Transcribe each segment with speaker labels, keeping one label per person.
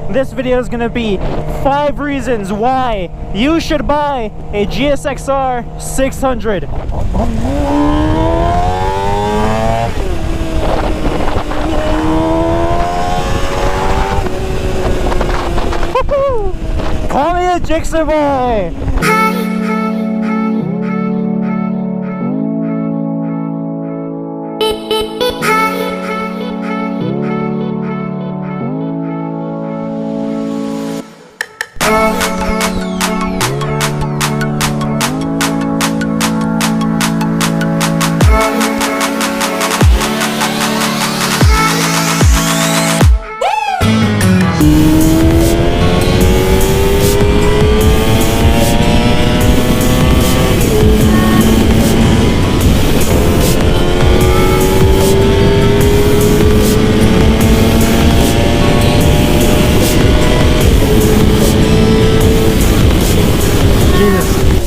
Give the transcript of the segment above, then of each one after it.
Speaker 1: This video is gonna be 5 reasons why you should buy a Gsx-R 600. Call me a Gsxr boy!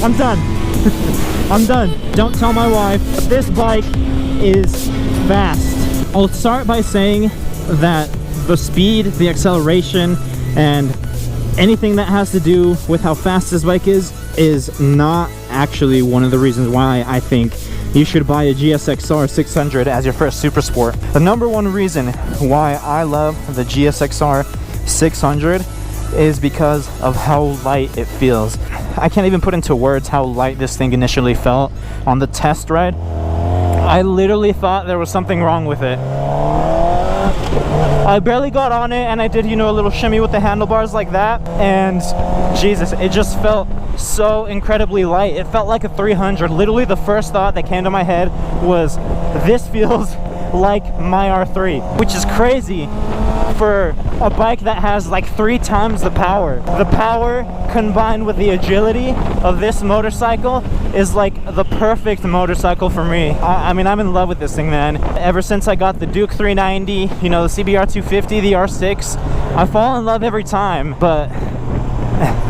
Speaker 1: I'm done. I'm done. Don't tell my wife. This bike is fast. I'll start by saying that the speed, the acceleration, and anything that has to do with how fast this bike is not actually one of the reasons why I think you should buy a Gsx-R 600 as your first super sport. The number one reason why I love the Gsx-R 600 is because of how light it feels. I can't even put into words how light this thing initially felt on the test ride. I literally thought there was something wrong with it. I barely got on it and I did, you know, a little shimmy with the handlebars like that, and Jesus, it just felt so incredibly light. It felt like a 300. Literally the first thought that came to my head was, this feels like my R3, which is crazy for a bike that has like 3 times the power. The power combined with the agility of this motorcycle is like the perfect motorcycle for me. I mean, I'm in love with this thing, man. Ever since I got the Duke 390, you know, the CBR 250, the R6, I fall in love every time, but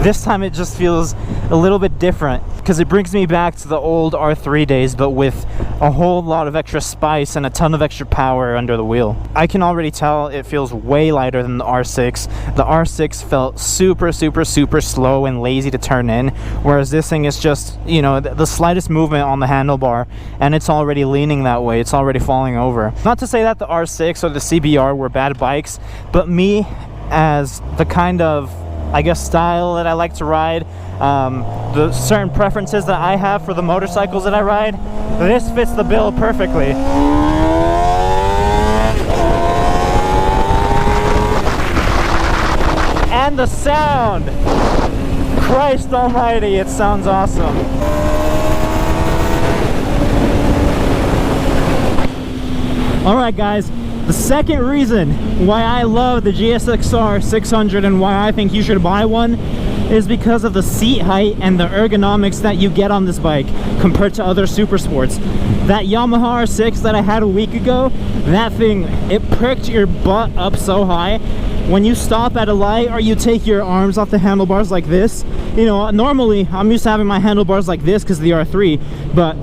Speaker 1: this time it just feels a little bit different because it brings me back to the old R3 days, but with a whole lot of extra spice and a ton of extra power under the wheel. I can already tell it feels way lighter than the R6. The R6 felt super slow and lazy to turn in, whereas this thing is just, you know, the slightest movement on the handlebar and it's already leaning that way. It's already falling over. Not to say that the R6 or the CBR were bad bikes, but me, as the kind of, I guess, style that I like to ride, the certain preferences that I have for the motorcycles that I ride, this fits the bill perfectly. And the sound! Christ almighty, it sounds awesome. Alright guys, the second reason why I love the Gsx-R 600 and why I think you should buy one is because of the seat height and the ergonomics that you get on this bike compared to other super sports. That Yamaha R6 that I had a week ago, that thing, it pricked your butt up so high. When you stop at a light or you take your arms off the handlebars like this, you know, normally I'm used to having my handlebars like this because of the R3, but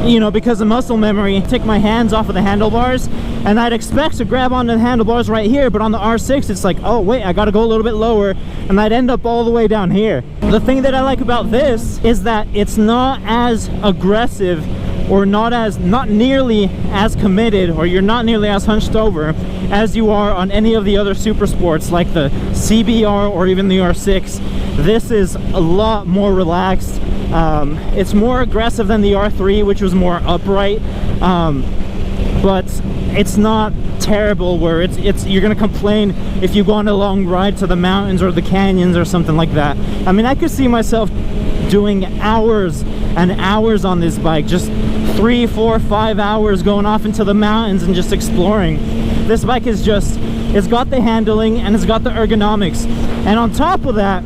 Speaker 1: you know, because of muscle memory, take my hands off of the handlebars and I'd expect to grab onto the handlebars right here, but on the R6 it's like, oh wait, I gotta go a little bit lower, and I'd end up all the way down here. The thing that I like about this is that it's not as aggressive or not nearly as committed, or you're not nearly as hunched over as you are on any of the other super sports like the CBR or even the R6. This is a lot more relaxed. It's more aggressive than the R3, which was more upright, but it's not terrible where you're gonna complain if you go on a long ride to the mountains or the canyons or something like that. I mean, I could see myself doing hours and hours on this bike, just 3, 4, 5 hours going off into the mountains and just exploring. This bike is just, it's got the handling and it's got the ergonomics, and on top of that,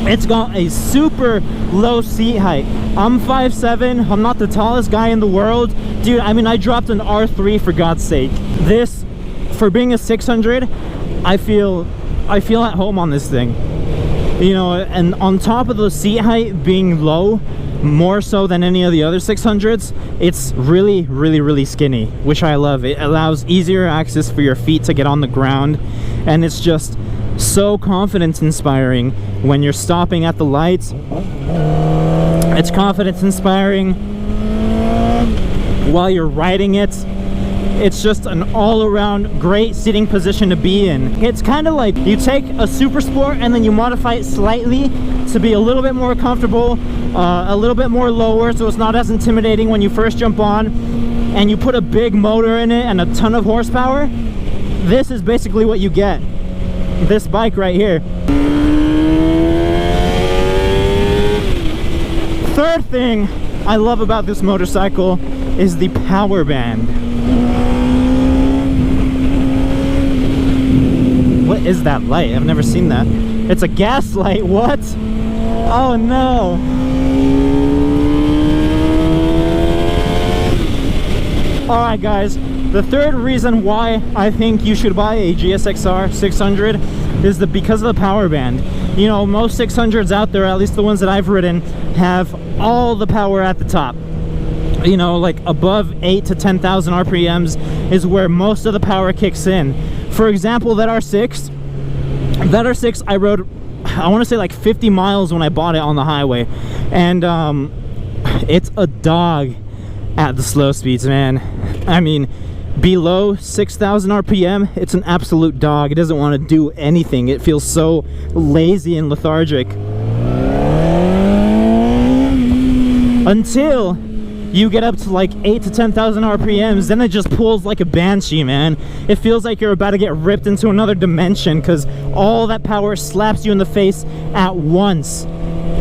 Speaker 1: it's got a super low seat height. I'm 5'7", I'm not the tallest guy in the world. Dude, I mean, I dropped an R3 for God's sake. This, for being a 600, I feel at home on this thing. You know, and on top of the seat height being low, more so than any of the other 600s, it's really skinny, which I love. It allows easier access for your feet to get on the ground, and it's just so confidence inspiring when you're stopping at the lights. It's confidence inspiring while you're riding it. It's just an all-around great sitting position to be in. It's kind of like you take a Super Sport and then you modify it slightly to be a little bit more comfortable, a little bit more lower, so it's not as intimidating when you first jump on, and you put a big motor in it and a ton of horsepower. This is basically what you get. This bike right here. Third thing I love about this motorcycle is the power band. What is that light? I've never seen that. It's a gas light. What? Oh no. Alright guys, the third reason why I think you should buy a Gsx-R 600 is because of the power band. You know, most 600s out there, at least the ones that I've ridden, have all the power at the top. You know, like above 8 to 10,000 RPMs is where most of the power kicks in. For example, that R6 I rode, I want to say like 50 miles when I bought it on the highway, and it's a dog at the slow speeds, man. I mean, below 6,000 RPM, it's an absolute dog. It doesn't want to do anything. It feels so lazy and lethargic until you get up to like 8 to 10,000 RPMs. Then it just pulls like a banshee, man. It feels like you're about to get ripped into another dimension because all that power slaps you in the face at once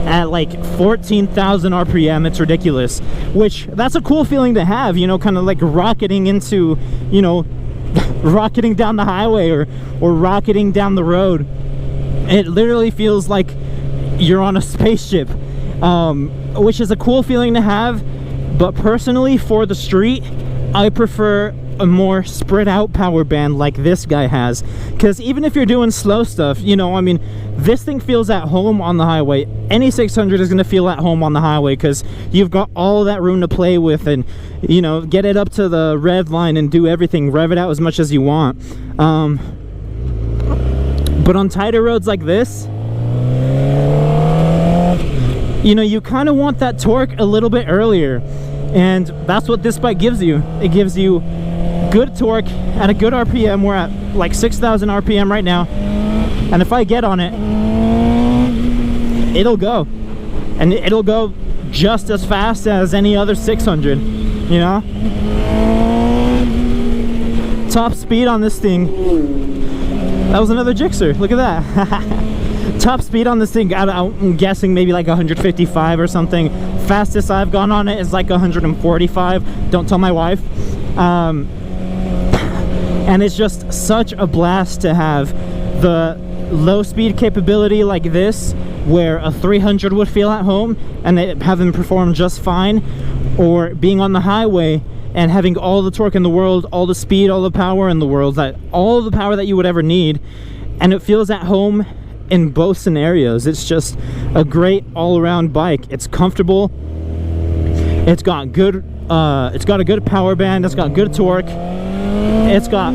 Speaker 1: at like 14,000 RPM. It's ridiculous, which that's a cool feeling to have, you know, kind of like rocketing into, you know, rocketing down the highway or rocketing down the road. It literally feels like you're on a spaceship, which is a cool feeling to have. But personally, for the street, I prefer a more spread out power band like this guy has, because even if you're doing slow stuff, you know, I mean, this thing feels at home on the highway. Any 600 is going to feel at home on the highway because you've got all that room to play with, and, you know, get it up to the red line and do everything, rev it out as much as you want. But on tighter roads like this, you know, you kind of want that torque a little bit earlier, and that's what this bike gives you. It gives you good torque at a good RPM. We're at like 6,000 RPM right now, and if I get on it, it'll go, and it'll go just as fast as any other 600, you know. Top speed on this thing, that was another Gsxr, look at that. Top speed on this thing, I'm guessing maybe like 155 or something. Fastest I've gone on it is like 145. Don't tell my wife. And it's just such a blast to have the low speed capability like this, where a 300 would feel at home and have them perform just fine, or being on the highway and having all the torque in the world, all the speed, all the power in the world, all the power that you would ever need, and it feels at home in both scenarios. It's just a great all-around bike. It's comfortable, it's got a good power band, it's got good torque, it's got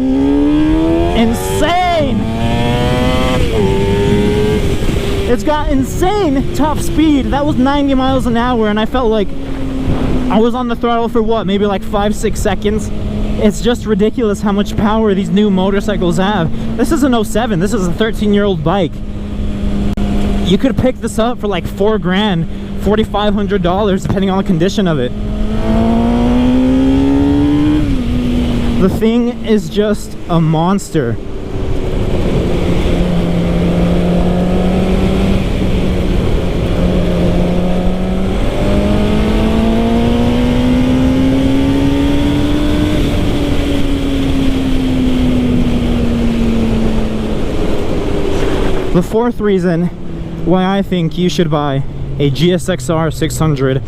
Speaker 1: insane top speed. That was 90 miles an hour, and I felt like I was on the throttle for what, maybe like 5-6 seconds. It's just ridiculous how much power these new motorcycles have. This is an 07, this is a 13-year-old bike. You could pick this up for like $4 grand, $4,500, depending on the condition of it. The thing is just a monster. The fourth reason why I think you should buy a Gsx-R 600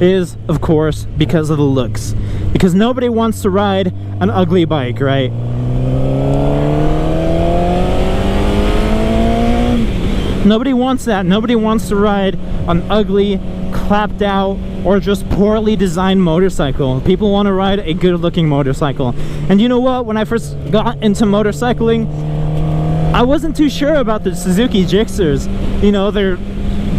Speaker 1: is, of course, because of the looks. Because nobody wants to ride an ugly bike, right? Nobody wants that. Nobody wants to ride an ugly, clapped out, or just poorly designed motorcycle. People want to ride a good looking motorcycle. And you know what? When I first got into motorcycling, I wasn't too sure about the Suzuki Gsxrs. You know, they're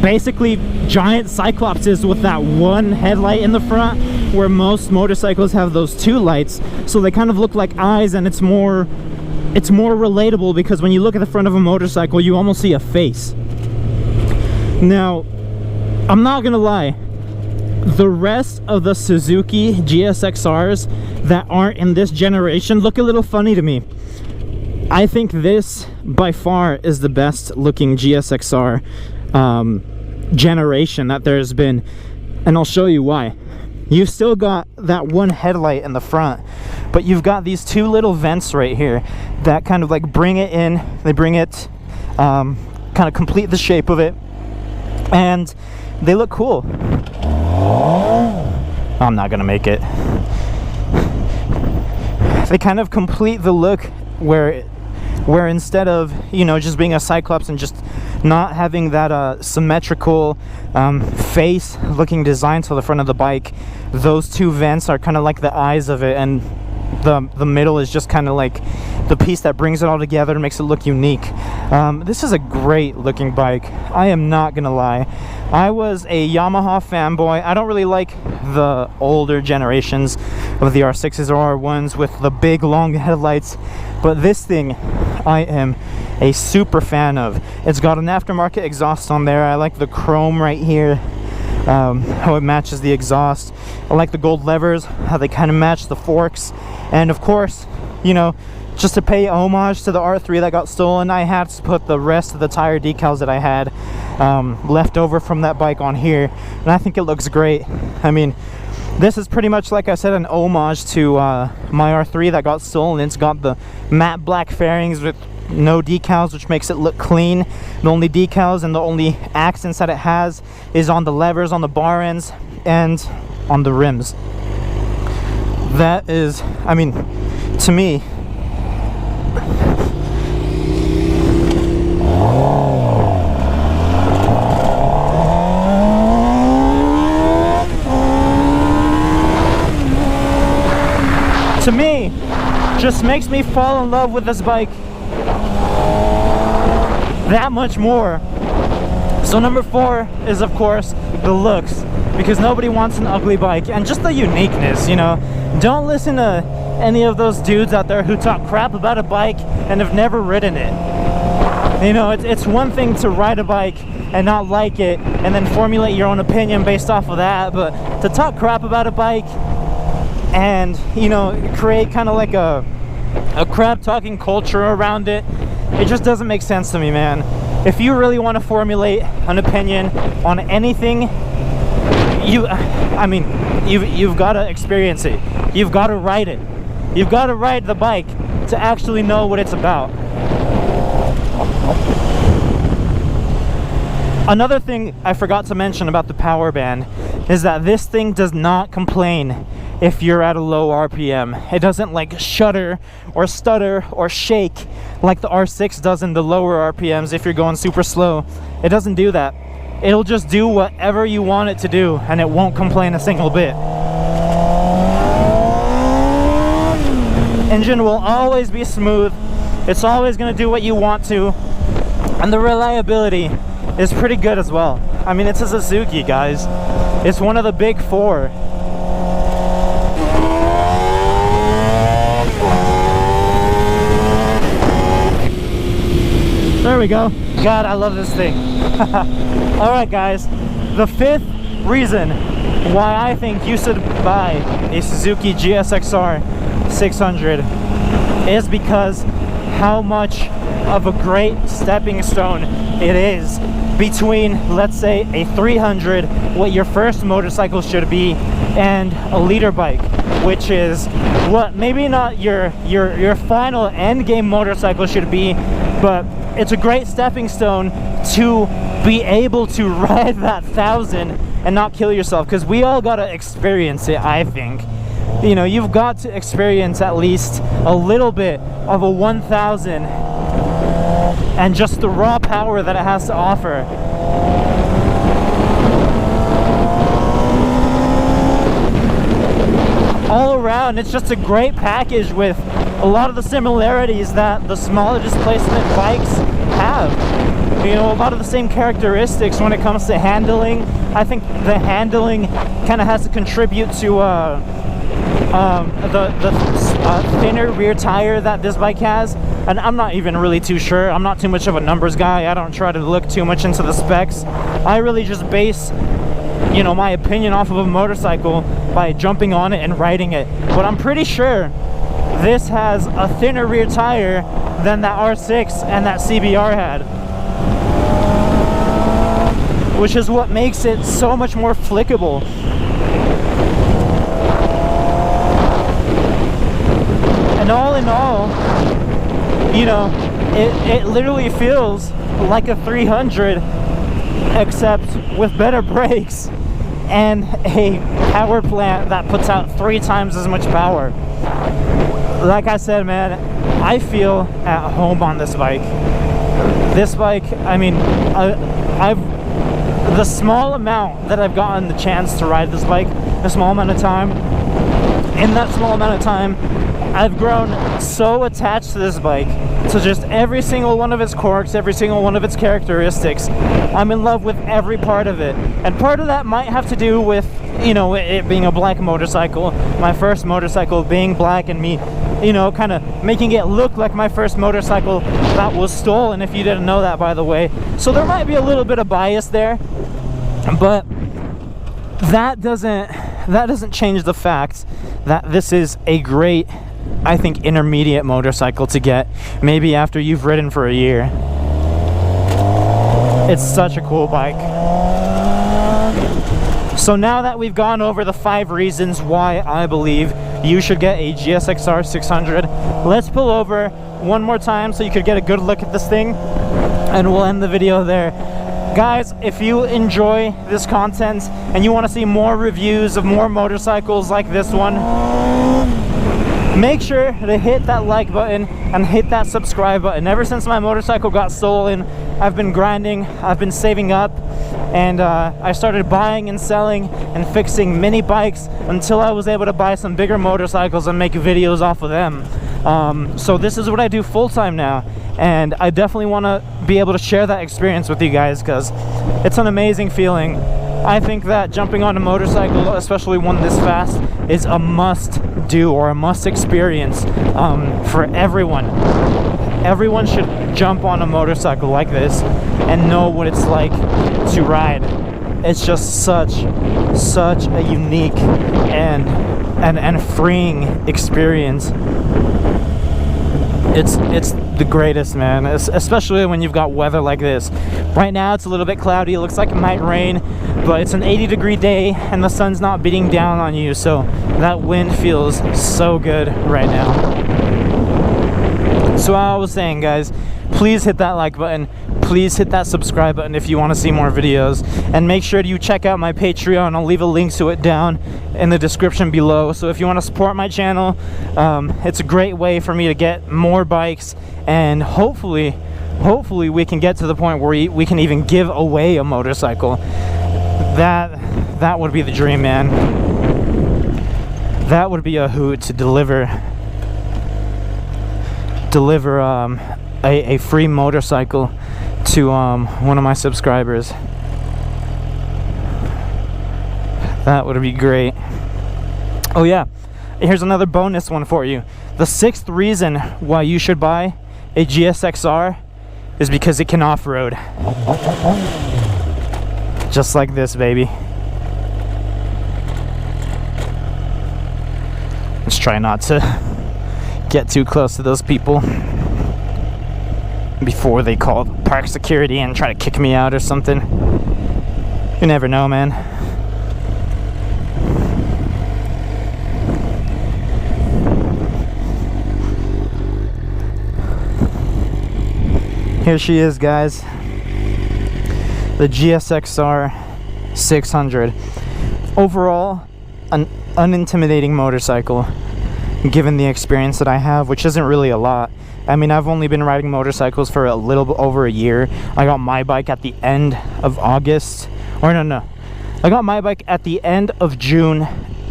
Speaker 1: basically giant cyclopses with that one headlight in the front, where most motorcycles have those two lights, so they kind of look like eyes, and it's more relatable because when you look at the front of a motorcycle, you almost see a face. Now, I'm not gonna lie, the rest of the Suzuki Gsx-Rs that aren't in this generation look a little funny to me. I think this by far is the best looking Gsx-R generation that there's been, and I'll show you why. You've still got that one headlight in the front, but you've got these two little vents right here that kind of like bring it in. They bring it, kind of complete the shape of it, and they look cool. I'm not gonna make it. They kind of complete the look where instead of, you know, just being a Cyclops and just not having that symmetrical face looking design to the front of the bike, those two vents are kind of like the eyes of it, and the middle is just kind of like the piece that brings it all together and makes it look unique. This is a great looking bike, I am not gonna lie. I was a Yamaha fanboy. I don't really like the older generations of the R6s or R1s with the big long headlights, but this thing I am a super fan of. It's got an aftermarket exhaust on there. I like the chrome right here, how it matches the exhaust. I like the gold levers, how they kind of match the forks, and of course, you know, just to pay homage to the R3 that got stolen, I had to put the rest of the tire decals that I had left over from that bike on here, and I think it looks great. I mean, this is pretty much, like I said, an homage to my R3 that got stolen. It's got the matte black fairings with no decals, which makes it look clean. The only decals and the only accents that it has is on the levers, on the bar ends, and on the rims. That is, I mean, to me, just makes me fall in love with this bike that much more. So number 4 is, of course, the looks, because nobody wants an ugly bike, and just the uniqueness, you know. Don't listen to any of those dudes out there who talk crap about a bike and have never ridden it. You know, it's one thing to ride a bike and not like it and then formulate your own opinion based off of that, but to talk crap about a bike and, you know, create kind of like a crap talking culture around it, it just doesn't make sense to me, man. If you really want to formulate an opinion on anything, you've got to experience it. You've got to ride it. You've got to ride the bike to actually know what it's about. Another thing I forgot to mention about the power band is that this thing does not complain if you're at a low RPM. It doesn't like shudder or stutter or shake like the R6 does in the lower RPMs if you're going super slow. It doesn't do that. It'll just do whatever you want it to do, and it won't complain a single bit. Engine will always be smooth. It's always going to do what you want to, and the reliability is pretty good as well. I mean, it's a Suzuki, guys. It's one of the big 4. There we go. God, I love this thing. Alright guys, the 5th reason why I think you should buy a Suzuki Gsx-R 600 is because how much of a great stepping stone it is between, let's say, a 300, what your first motorcycle should be, and a leader bike, which is what maybe not your final end game motorcycle should be, but it's a great stepping stone to be able to ride that 1000 and not kill yourself, because we all gotta experience it. I think, you know, you've got to experience at least a little bit of a 1000 and just the raw power that it has to offer. All around, it's just a great package with a lot of the similarities that the smaller displacement bikes have. You know, a lot of the same characteristics when it comes to handling. I think the handling kind of has to contribute to the thinner rear tire that this bike has. And I'm not even really too sure. I'm not too much of a numbers guy. I don't try to look too much into the specs. I really just base, you know, my opinion off of a motorcycle by jumping on it and riding it. But I'm pretty sure this has a thinner rear tire than that R6 and that CBR had, which is what makes it so much more flickable. And all in all, you know, it literally feels like a 300, except with better brakes and a power plant that puts out 3 times as much power. Like I said, man, I feel at home on this bike. This bike, I mean, the small amount that I've gotten the chance to ride this bike, a small amount of time, in that small amount of time, I've grown so attached to this bike, to just every single one of its quirks, every single one of its characteristics. I'm in love with every part of it. And part of that might have to do with, you know, it being a black motorcycle, my first motorcycle being black, and me, you know, kind of making it look like my first motorcycle that was stolen, if you didn't know that, by the way. So there might be a little bit of bias there, but that doesn't change the fact that this is a great, I think, intermediate motorcycle to get maybe after you've ridden for a year. It's such a cool bike. So now that we've gone over the 5 reasons why I believe you should get a Gsx-R 600, let's pull over one more time so you could get a good look at this thing, and we'll end the video there. Guys, if you enjoy this content and you want to see more reviews of more motorcycles like this one, make sure to hit that like button and hit that subscribe button. Ever since my motorcycle got stolen, I've been grinding, I've been saving up, and I started buying and selling and fixing mini bikes until I was able to buy some bigger motorcycles and make videos off of them. So this is what I do full-time now, and I definitely want to be able to share that experience with you guys, because it's an amazing feeling. I think that jumping on a motorcycle, especially one this fast, is a must do or a must experience for everyone. Everyone should jump on a motorcycle like this and know what it's like to ride. It's just such a unique and freeing experience. It's the greatest, man, especially when you've got weather like this. Right now it's a little bit cloudy, it looks like it might rain, but it's an 80-degree day and the sun's not beating down on you, so that wind feels so good right now. So I was saying, guys, please hit that like button, please hit that subscribe button if you want to see more videos, and make sure you check out my Patreon. I'll leave a link to it down in the description below. So if you want to support my channel, it's a great way for me to get more bikes, and hopefully we can get to the point where we can even give away a motorcycle. That would be the dream, man. That would be a hoot to deliver a free motorcycle to one of my subscribers. That would be great. Oh yeah, here's another bonus one for you. The 6th reason why you should buy a Gsx-R is because it can off-road. Just like this, baby. Let's try not to get too close to those people before they call park security and try to kick me out or something. You never know, man. Here she is, guys. The Gsx-R 600. Overall, an unintimidating motorcycle, given the experience that I have, which isn't really a lot. I mean, I've only been riding motorcycles for a little bit over a year. I got my bike at the end of August, or no, I got my bike at the end of June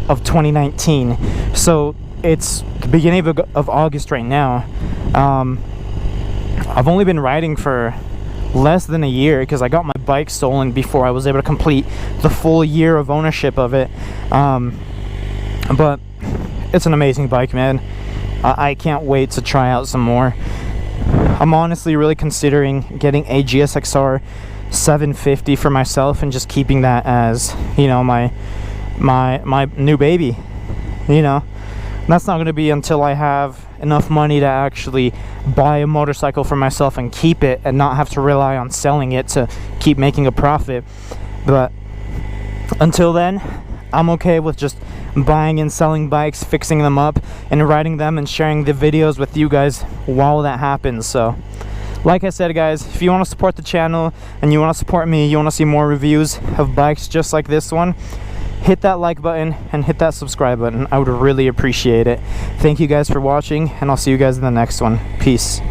Speaker 1: of 2019. So it's the beginning of August right now. I've only been riding for less than a year because I got my bike stolen before I was able to complete the full year of ownership of it. But it's an amazing bike, man. I can't wait to try out some more. I'm honestly really considering getting a Gsx-R 750 for myself and just keeping that as, you know, my new baby. You know, that's not going to be until I have enough money to actually buy a motorcycle for myself and keep it and not have to rely on selling it to keep making a profit. But until then, I'm okay with just buying and selling bikes, fixing them up and riding them and sharing the videos with you guys while that happens. So like I said, guys, if you want to support the channel and you want to support me, you want to see more reviews of bikes just like this one, hit that like button and hit that subscribe button. I would really appreciate it. Thank you guys for watching, and I'll see you guys in the next one. Peace.